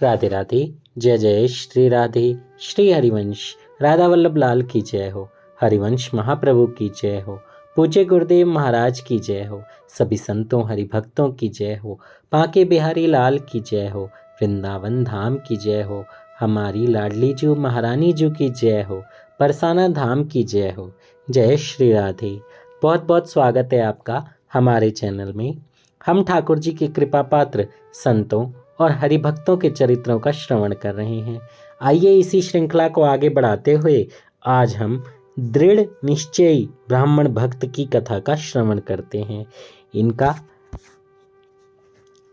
राधे राधे। जय जय श्री राधे। श्री हरिवंश राधा वल्लभ लाल की जय हो। हरिवंश महाप्रभु की जय हो। पूज्य गुरुदेव महाराज की जय हो। सभी संतों हरिभक्तों की जय हो। बांके बिहारी लाल की जय हो। वृंदावन धाम की जय हो। हमारी लाडली जू महारानी जू की जय हो। परसाना धाम की जय हो। जय श्री राधे। बहुत बहुत स्वागत है आपका हमारे चैनल में। हम ठाकुर जी की कृपा पात्र संतों और हरिभक्तों के चरित्रों का श्रवण कर रहे हैं। आइए इसी श्रृंखला को आगे बढ़ाते हुए आज हम दृढ़ निश्चयी ब्राह्मण भक्त की कथा का श्रवण करते हैं। इनका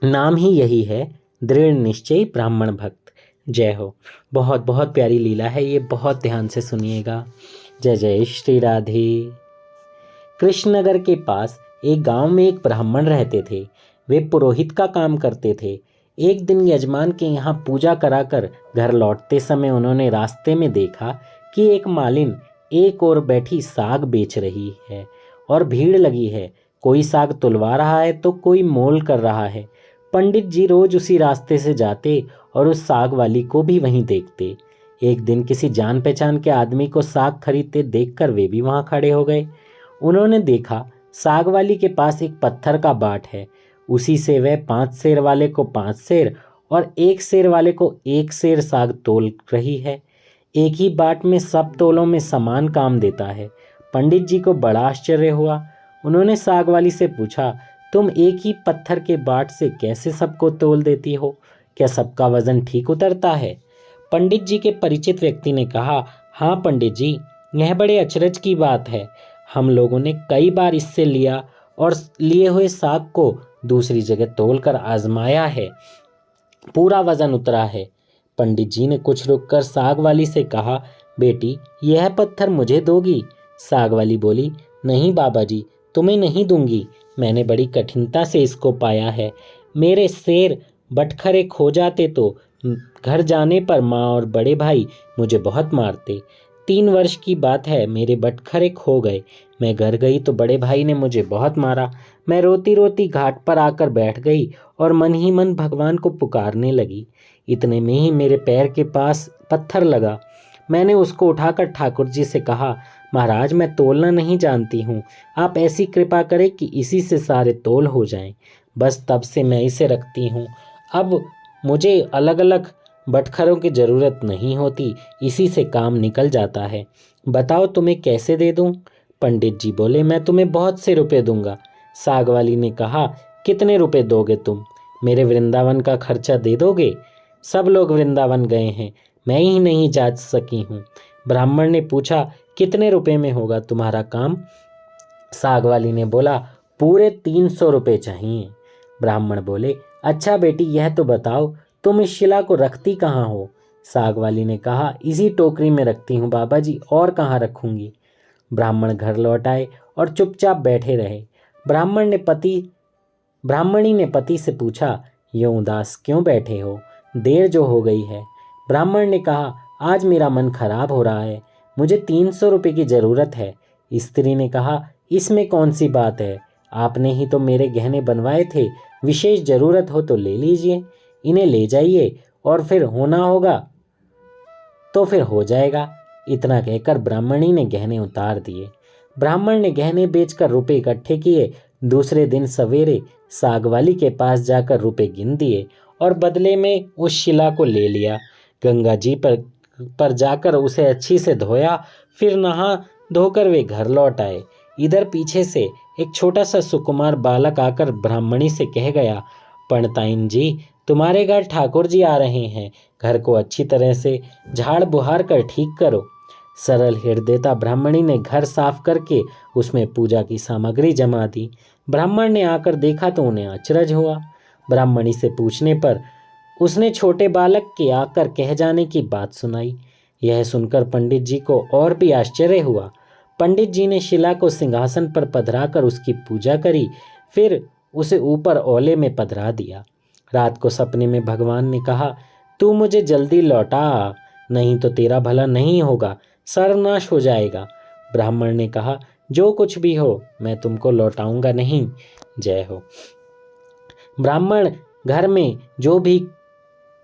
नाम ही यही है, दृढ़ निश्चयी ब्राह्मण भक्त। जय हो। बहुत बहुत प्यारी लीला है ये, बहुत ध्यान से सुनिएगा। जय जय श्री राधे। कृष्णनगर के पास एक गांव में एक ब्राह्मण रहते थे। वे पुरोहित का काम करते थे। एक दिन यजमान के यहाँ पूजा कराकर घर लौटते समय उन्होंने रास्ते में देखा कि एक मालिन एक ओर बैठी साग बेच रही है और भीड़ लगी है। कोई साग तुलवा रहा है तो कोई मोल कर रहा है। पंडित जी रोज उसी रास्ते से जाते और उस साग वाली को भी वहीं देखते। एक दिन किसी जान पहचान के आदमी को साग खरीदते देखकर वे भी वहां खड़े हो गए। उन्होंने देखा साग वाली के पास एक पत्थर का बाट है। उसी से वह 5 सेर वाले को 5 सेर और 1 सेर वाले को 1 सेर साग तोल रही है। एक ही बाट में सब तोलों में समान काम देता है। पंडित जी को बड़ा आश्चर्य हुआ। उन्होंने साग वाली से पूछा, तुम एक ही पत्थर के बाट से कैसे सबको तोल देती हो? क्या सबका वजन ठीक उतरता है? पंडित जी के परिचित व्यक्ति ने कहा, हाँ पंडित जी, यह बड़े अचरज की बात है। हम लोगों ने कई बार इससे लिया और लिए हुए साग को दूसरी जगह तोलकर आजमाया है, पूरा वजन उतरा है। पंडित जी ने कुछ रुककर साग वाली से कहा, बेटी यह पत्थर मुझे दोगी? साग वाली बोली, नहीं बाबा जी, तुम्हें नहीं दूंगी। मैंने बड़ी कठिनता से इसको पाया है। मेरे सेर बटखरे खो जाते तो घर जाने पर माँ और बड़े भाई मुझे बहुत मारते। 3 वर्ष की बात है, मेरे बटखरे खो गए। मैं घर गई तो बड़े भाई ने मुझे बहुत मारा। मैं रोती रोती घाट पर आकर बैठ गई और मन ही मन भगवान को पुकारने लगी। इतने में ही मेरे पैर के पास पत्थर लगा। मैंने उसको उठाकर ठाकुर जी से कहा, महाराज मैं तोलना नहीं जानती हूँ, आप ऐसी कृपा करें कि इसी से सारे तोल हो जाएं। बस तब से मैं इसे रखती हूँ। अब मुझे अलग अलग बटखरों की ज़रूरत नहीं होती, इसी से काम निकल जाता है। बताओ तुम्हें कैसे दे दूँ? पंडित जी बोले, मैं तुम्हें बहुत से रुपए दूंगा। साग वाली ने कहा, कितने रुपए दोगे तुम? मेरे वृंदावन का खर्चा दे दोगे? सब लोग वृंदावन गए हैं, मैं ही नहीं जा सकी हूँ। ब्राह्मण ने पूछा, कितने रुपए में होगा तुम्हारा काम? साग वाली ने बोला, पूरे 300 रुपये चाहिए। ब्राह्मण बोले, अच्छा बेटी यह तो बताओ तुम इस शिला को रखती कहाँ हो? साग वाली ने कहा, इसी टोकरी में रखती हूँ बाबा जी, और कहाँ रखूँगी। ब्राह्मण घर लौट आए और चुपचाप बैठे रहे। ब्राह्मणी ने पति से पूछा, यूं उदास क्यों बैठे हो? देर जो हो गई है। ब्राह्मण ने कहा, आज मेरा मन खराब हो रहा है, मुझे 300 रुपये की ज़रूरत है। स्त्री ने कहा, इसमें कौन सी बात है, आपने ही तो मेरे गहने बनवाए थे, विशेष ज़रूरत हो तो ले लीजिए, इन्हें ले जाइए और फिर होना होगा तो फिर हो जाएगा। इतना कहकर ब्राह्मणी ने गहने उतार दिए। ब्राह्मण ने गहने बेचकर रुपए इकट्ठे किए। दूसरे दिन सवेरे साग वाली के पास जाकर रुपए गिन दिए और बदले में उस शिला को ले लिया। गंगा जी पर जाकर उसे अच्छी से धोया, फिर नहा धोकर वे घर लौट आए। इधर पीछे से एक छोटा सा सुकुमार बालक आकर ब्राह्मणी से कह गया, पंडिताइन जी तुम्हारे घर ठाकुर जी आ रहे हैं, घर को अच्छी तरह से झाड़ बुहार कर ठीक करो। सरल हृदयता ब्राह्मणी ने घर साफ करके उसमें पूजा की सामग्री जमा दी। ब्राह्मण ने आकर देखा तो उन्हें अचरज हुआ। ब्राह्मणी से पूछने पर उसने छोटे बालक के आकर कह जाने की बात सुनाई। यह सुनकर पंडित जी को और भी आश्चर्य हुआ। पंडित जी ने शिला को सिंहासन पर पधराकर उसकी पूजा करी, फिर उसे ऊपर ओले में पधरा दिया। रात को सपने में भगवान ने कहा, तू मुझे जल्दी लौटा, नहीं तो तेरा भला नहीं होगा, सर्वनाश हो जाएगा। ब्राह्मण ने कहा, जो कुछ भी हो मैं तुमको लौटाऊंगा नहीं। जय हो। ब्राह्मण घर में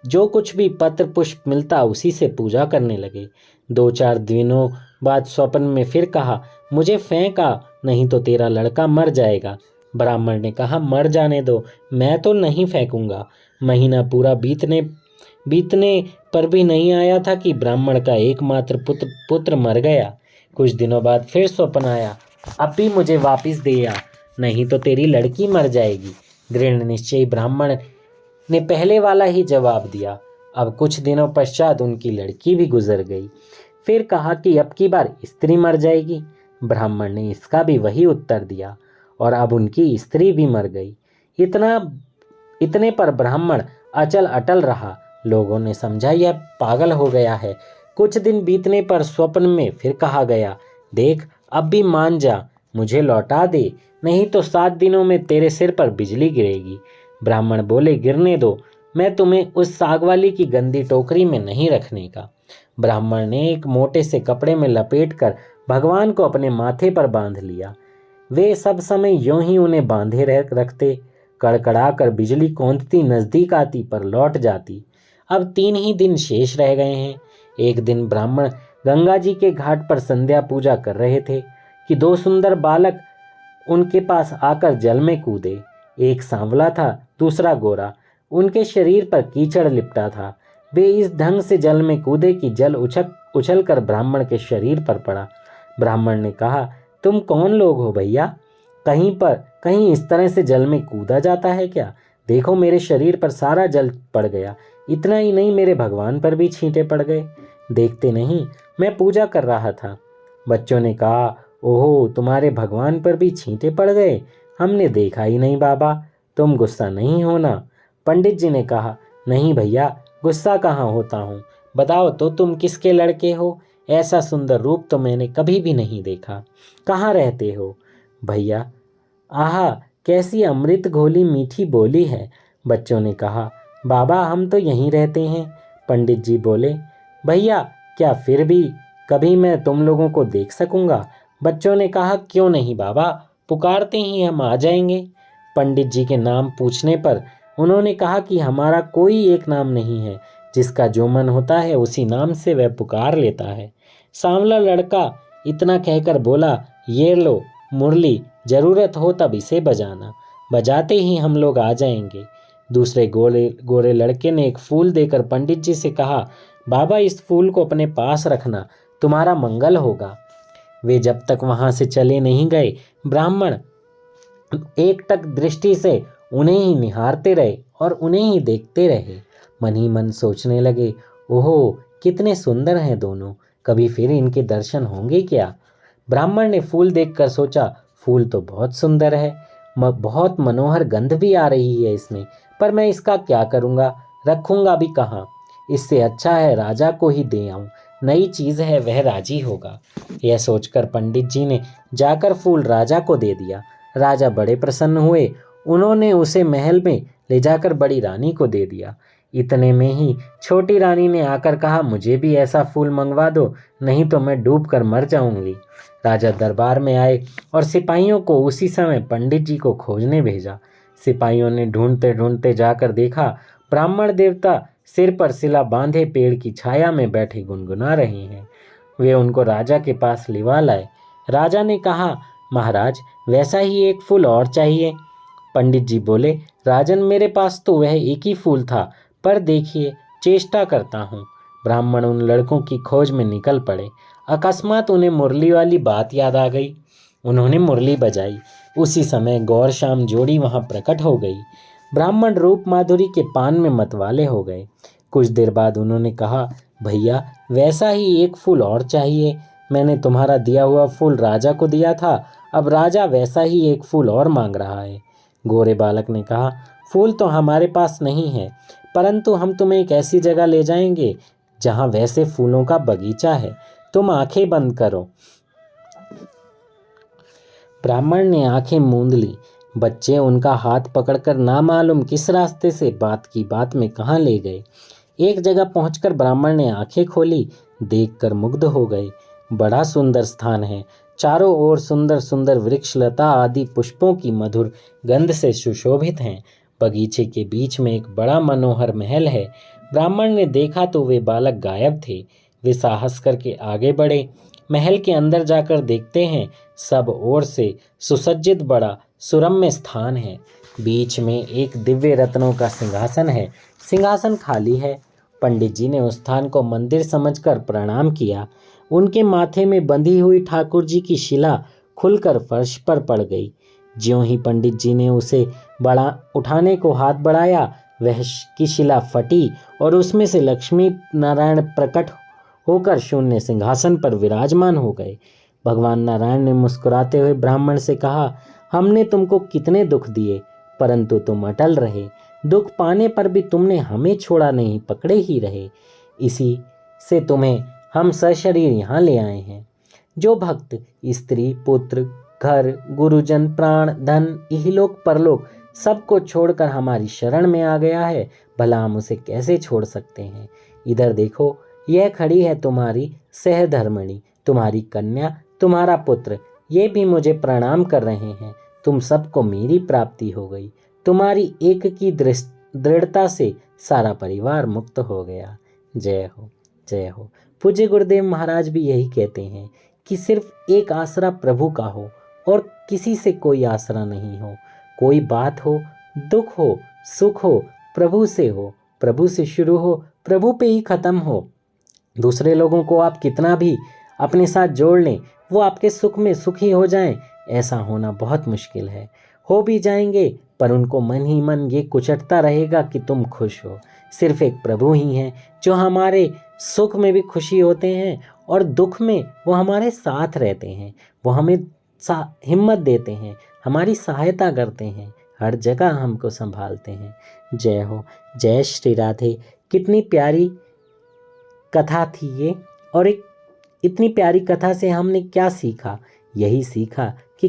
जो कुछ भी पत्र पुष्प मिलता उसी से पूजा करने लगे। 2-4 दिनों बाद स्वप्न में फिर कहा, मुझे फेंका नहीं तो तेरा लड़का मर जाएगा। ब्राह्मण ने कहा, मर जाने दो, मैं तो नहीं फेंकूंगा। महीना पूरा बीतने पर भी नहीं आया था कि ब्राह्मण का एकमात्र पुत्र मर गया। कुछ दिनों बाद फिर स्वप्न आया, अब भी मुझे वापस दे आ, नहीं तो तेरी लड़की मर जाएगी। दृढ़ निश्चयी ब्राह्मण ने पहले वाला ही जवाब दिया। अब कुछ दिनों पश्चात उनकी लड़की भी गुजर गई। फिर कहा कि अब की बार स्त्री मर जाएगी। ब्राह्मण ने इसका भी वही उत्तर दिया और अब उनकी स्त्री भी मर गई। इतने पर ब्राह्मण अचल अटल रहा। लोगों ने समझा यह पागल हो गया है। कुछ दिन बीतने पर स्वप्न में फिर कहा गया, देख अब भी मान जा, मुझे लौटा दे, नहीं तो 7 दिनों में तेरे सिर पर बिजली गिरेगी। ब्राह्मण बोले, गिरने दो, मैं तुम्हें उस साग वाली की गंदी टोकरी में नहीं रखने का। ब्राह्मण ने एक मोटे से कपड़े में लपेटकर भगवान को अपने माथे पर बांध लिया। वे सब समय यूं ही उन्हें बांधे रखते। कड़कड़ा कर बिजली कौंधती नजदीक आती पर लौट जाती। अब 3 ही दिन शेष रह गए हैं। एक दिन ब्राह्मण गंगा जी के घाट पर संध्या पूजा कर रहे थे कि 2 सुंदर बालक उनके पास आकर जल में कूदे। एक सांवला था, दूसरा गोरा। उनके शरीर पर कीचड़ लिपटा था। वे इस ढंग से जल में कूदे कि जल उछल कर ब्राह्मण के शरीर पर पड़ा। ब्राह्मण ने कहा, तुम कौन लोग हो भैया? कहीं इस तरह से जल में कूदा जाता है क्या? देखो मेरे शरीर पर सारा जल पड़ गया। इतना ही नहीं, मेरे भगवान पर भी छींटे पड़ गए। देखते नहीं, मैं पूजा कर रहा था। बच्चों ने कहा, ओहो, तुम्हारे भगवान पर भी छींटे पड़ गए? हमने देखा ही नहीं बाबा, तुम गुस्सा नहीं होना। पंडित जी ने कहा, नहीं भैया, गुस्सा कहाँ होता हूँ। बताओ तो तुम किसके लड़के हो? ऐसा सुंदर रूप तो मैंने कभी भी नहीं देखा। कहाँ रहते हो? भैया, आहा, कैसी अमृत घोली मीठी बोली है। बच्चों ने कहा, बाबा हम तो यहीं रहते हैं। पंडित जी बोले, भैया क्या फिर भी कभी मैं तुम लोगों को देख सकूंगा? बच्चों ने कहा, क्यों नहीं बाबा, पुकारते ही हम आ जाएंगे। पंडित जी के नाम पूछने पर उन्होंने कहा कि हमारा कोई एक नाम नहीं है, जिसका जो मन होता है उसी नाम से वह पुकार लेता है। सांवला लड़का इतना कहकर बोला, ये लो मुरली, जरूरत हो तब इसे बजाना, बजाते ही हम लोग आ जाएंगे। दूसरे गोरे लड़के ने एक फूल देकर पंडित जी से कहा, बाबा इस फूल को अपने पास रखना, तुम्हारा मंगल होगा। वे जब तक वहां से चले नहीं गए, ब्राह्मण एकटक दृष्टि से उन्हें ही निहारते रहे और उन्हें ही देखते रहे। मन ही मन सोचने लगे, ओहो कितने सुंदर हैं दोनों, कभी फिर इनके दर्शन होंगे क्या? ब्राह्मण ने फूल देखकर सोचा, फूल तो बहुत सुंदर है, बहुत मनोहर गंध भी आ रही है इसमें, पर मैं इसका क्या करूँगा, रखूँगा भी कहाँ? इससे अच्छा है राजा को ही दे आऊँ, नई चीज़ है, वह राजी होगा। यह सोचकर पंडित जी ने जाकर फूल राजा को दे दिया। राजा बड़े प्रसन्न हुए। उन्होंने उसे महल में ले जाकर बड़ी रानी को दे दिया। इतने में ही छोटी रानी ने आकर कहा, मुझे भी ऐसा फूल मंगवा दो, नहीं तो मैं डूब कर मर जाऊंगी। राजा दरबार में आए और सिपाहियों को उसी समय पंडित जी को खोजने भेजा। सिपाहियों ने ढूंढते ढूंढते जाकर देखा, ब्राह्मण देवता सिर पर सिला बांधे पेड़ की छाया में बैठे गुनगुना रहे हैं। वे उनको राजा के पास लिवा लाए। राजा ने कहा, महाराज वैसा ही एक फूल और चाहिए। पंडित जी बोले, राजन मेरे पास तो वह एक ही फूल था, पर देखिए चेष्टा करता हूँ। ब्राह्मण उन लड़कों की खोज में निकल पड़े। अकस्मात उन्हें मुरली वाली बात याद आ गई। उन्होंने मुरली बजाई। उसी समय गौर शाम जोड़ी वहां प्रकट हो गई। ब्राह्मण रूप माधुरी के पान में मतवाले हो गए। कुछ देर बाद उन्होंने कहा, भैया वैसा ही एक फूल और चाहिए। मैंने तुम्हारा दिया हुआ फूल राजा को दिया था, अब राजा वैसा ही एक फूल और मांग रहा है। गोरे बालक ने कहा, फूल तो हमारे पास नहीं है, परंतु हम तुम्हें एक ऐसी जगह ले जाएंगे जहां वैसे फूलों का बगीचा है, तुम आंखें बंद करो। ब्राह्मण ने आंखें मूंद ली। बच्चे उनका हाथ पकड़कर ना मालूम किस रास्ते से बात की बात में कहाँ ले गए। एक जगह पहुंचकर ब्राह्मण ने आंखें खोली, देखकर मुग्ध हो गए। बड़ा सुंदर स्थान है, चारों ओर सुंदर सुंदर वृक्ष लता आदि पुष्पों की मधुर गंध से सुशोभित हैं। बगीचे के बीच में एक बड़ा मनोहर महल है। ब्राह्मण ने देखा तो वे बालक गायब थे। वे साहस करके आगे बढ़े। महल के अंदर जाकर देखते हैं, सब ओर से सुसज्जित बड़ा सुरम्य स्थान है। बीच में एक दिव्य रत्नों का सिंहासन है। सिंहासन खाली है। पंडित जी ने उस स्थान को मंदिर समझकर प्रणाम किया। उनके माथे में बंधी हुई ठाकुर जी की शिला खुलकर फर्श पर पड़ गई। ज्यों ही पंडित जी ने उसे उठाने को हाथ बढ़ाया, वह की शिला फटी और उसमें से लक्ष्मी नारायण प्रकट होकर शून्य सिंहासन पर विराजमान हो गए। भगवान नारायण ने मुस्कुराते हुए ब्राह्मण से कहा, हमने तुमको कितने दुख दिए, परंतु तुम अटल रहे। दुख पाने पर भी तुमने हमें छोड़ा नहीं, पकड़े ही रहे। इसी से तुम्हें हम सशरीर यहाँ ले आए हैं। जो भक्त स्त्री, पुत्र, घर, गुरुजन, प्राण, धन, इहलोक परलोक सबको छोड़कर हमारी शरण में आ गया है, भला हम उसे कैसे छोड़ सकते हैं। इधर देखो, यह खड़ी है तुम्हारी सहधर्मिणी, तुम्हारी कन्या, तुम्हारा पुत्र, ये भी मुझे प्रणाम कर रहे हैं। तुम सबको मेरी प्राप्ति हो गई। तुम्हारी एक की दृढ़ता से सारा परिवार मुक्त हो गया। जय हो, जय हो। पूज्य गुरुदेव महाराज भी यही कहते हैं कि सिर्फ एक आसरा प्रभु का हो और किसी से कोई आसरा नहीं हो। कोई बात हो, दुख हो, सुख हो, प्रभु से हो, प्रभु से शुरू हो, प्रभु पे ही खत्म हो। दूसरे लोगों को आप कितना भी अपने साथ जोड़ लें, वो आपके सुख में सुखी हो जाएं, ऐसा होना बहुत मुश्किल है। हो भी जाएंगे, पर उनको मन ही मन ये कुचटता रहेगा कि तुम खुश हो। सिर्फ एक प्रभु ही हैं जो हमारे सुख में भी खुशी होते हैं और दुख में वो हमारे साथ रहते हैं। वो हमें हिम्मत देते हैं, हमारी सहायता करते हैं, हर जगह हमको संभालते हैं। जय हो, जय श्री राधे। कितनी प्यारी कथा थी ये, और एक इतनी प्यारी कथा से हमने क्या सीखा? यही सीखा कि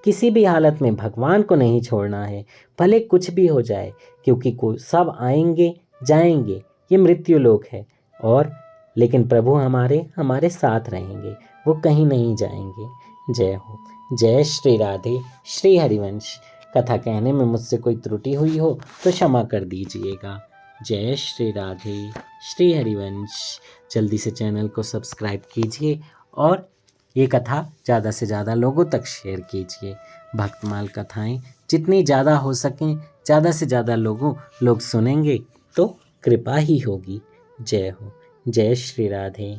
किसी भी हालत में भगवान को नहीं छोड़ना है, भले कुछ भी हो जाए, क्योंकि सब आएंगे जाएंगे, ये मृत्यु लोक है। और लेकिन प्रभु हमारे साथ रहेंगे, वो कहीं नहीं जाएंगे। जय हो, जय श्री राधे। श्री हरिवंश। कथा कहने में मुझसे कोई त्रुटि हुई हो तो क्षमा कर दीजिएगा। जय श्री राधे। श्री हरिवंश। जल्दी से चैनल को सब्सक्राइब कीजिए और ये कथा ज़्यादा से ज़्यादा लोगों तक शेयर कीजिए। भक्तमाल कथाएं जितनी ज़्यादा हो सकें, ज़्यादा से ज़्यादा लोग सुनेंगे तो कृपा ही होगी। जय हो, जय श्री राधे।